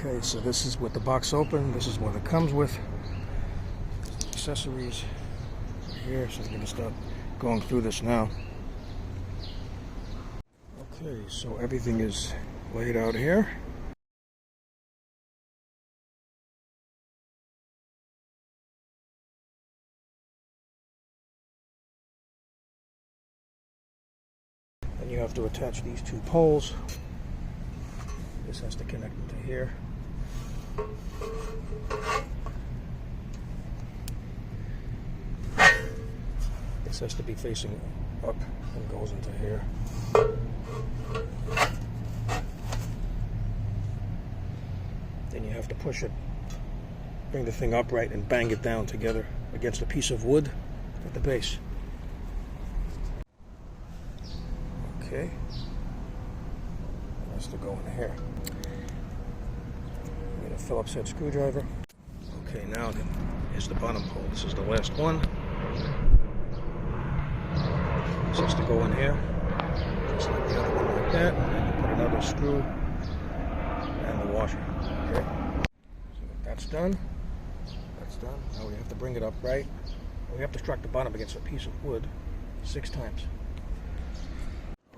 Okay, so this is with the box open. This is what it comes with. Accessories here, so I'm going to start going through this now. Okay, so everything is laid out here. And you have to attach these two poles. This has to connect into here. This has to be facing up and goes into here. Then you have to push it, bring the thing upright and bang it down together against a piece of wood at the base. Okay. It has to go in here. Get a Phillips head screwdriver. Okay, now then, here's the bottom hole. This is the last one. This has to go in here, just like the other one, like that. And then you put another screw and the washer. Okay. So that's done. That's done. Now we have to bring it up right. We have to strike the bottom against a piece of wood 6 times.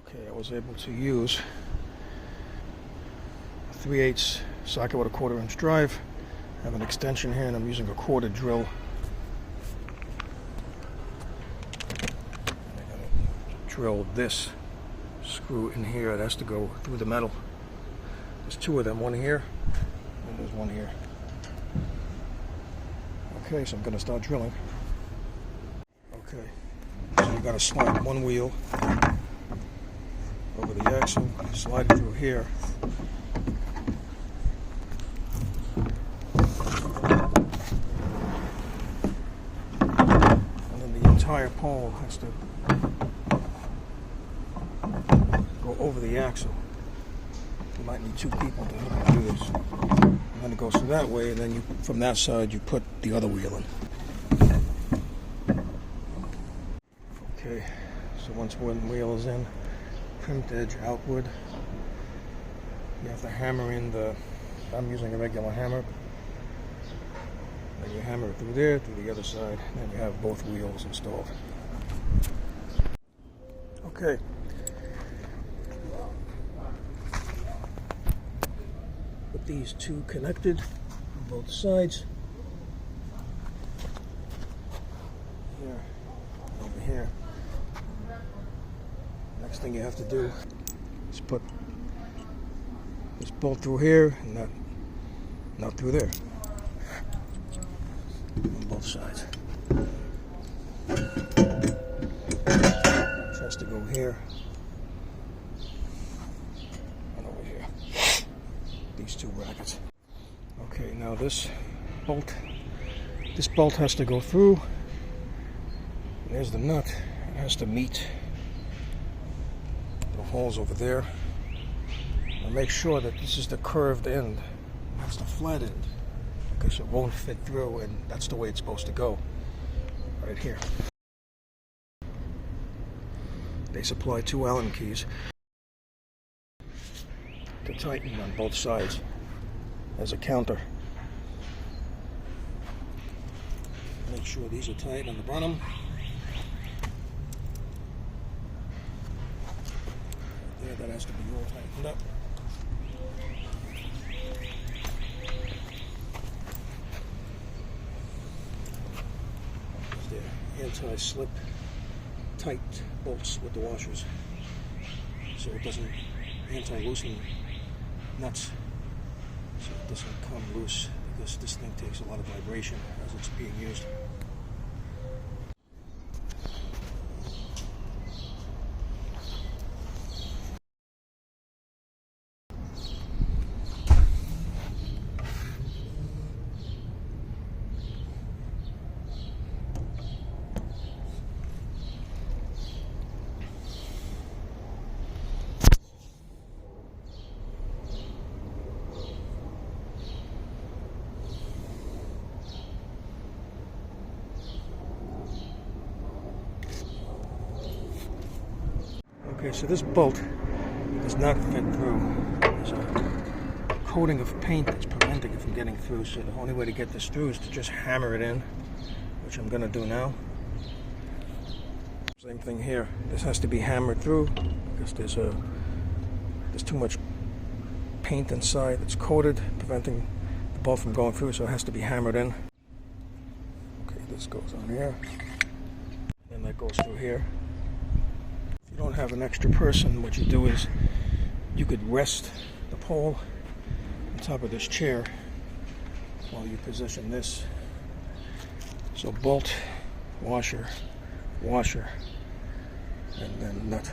Okay, I was able to use a 3/8 socket with a 1/4 inch drive. I have an extension here, and I'm using a 1/4 drill. Drill this screw in here. It has to go through the metal. There's 2 of them, one here and there's one here. Okay, so I'm going to start drilling. Okay, so you got to slide one wheel over the axle, slide it through here. And then the entire pole has to go over the axle. You might need 2 people to help you do this. And then it goes through that way, and then you, from that side, you put the other wheel in. Okay, so once one wheel is in, crimped edge outward. You have to hammer in the, I'm using a regular hammer. Then you hammer it through there, through the other side, and then you have both wheels installed. Okay. With these 2 connected on both sides. Here, over here. Next thing you have to do is put this bolt through here and not through there. On both sides. This has to go here and over here. These 2 brackets. Okay, now this bolt has to go through. There's the nut. It has to meet the holes over there. And make sure that this is the curved end. That's the flat end, because it won't fit through, and that's the way it's supposed to go. Right here. They supply 2 Allen keys to tighten on both sides as a counter. Make sure these are tight on the bottom. There, that has to be all tightened up. There's the anti-slip tight bolts with the washers, so it doesn't anti-loosen nuts, so it doesn't come loose, because this thing takes a lot of vibration as it's being used. Okay, so this bolt does not fit through. There's a coating of paint that's preventing it from getting through. So the only way to get this through is to just hammer it in, which I'm going to do now. Same thing here. This has to be hammered through because there's too much paint inside that's coated, preventing the bolt from going through, so it has to be hammered in. Okay, this goes on here, and that goes through here. If you don't have an extra person, what you do is you could rest the pole on top of this chair while you position this. So bolt, washer, washer, and then nut.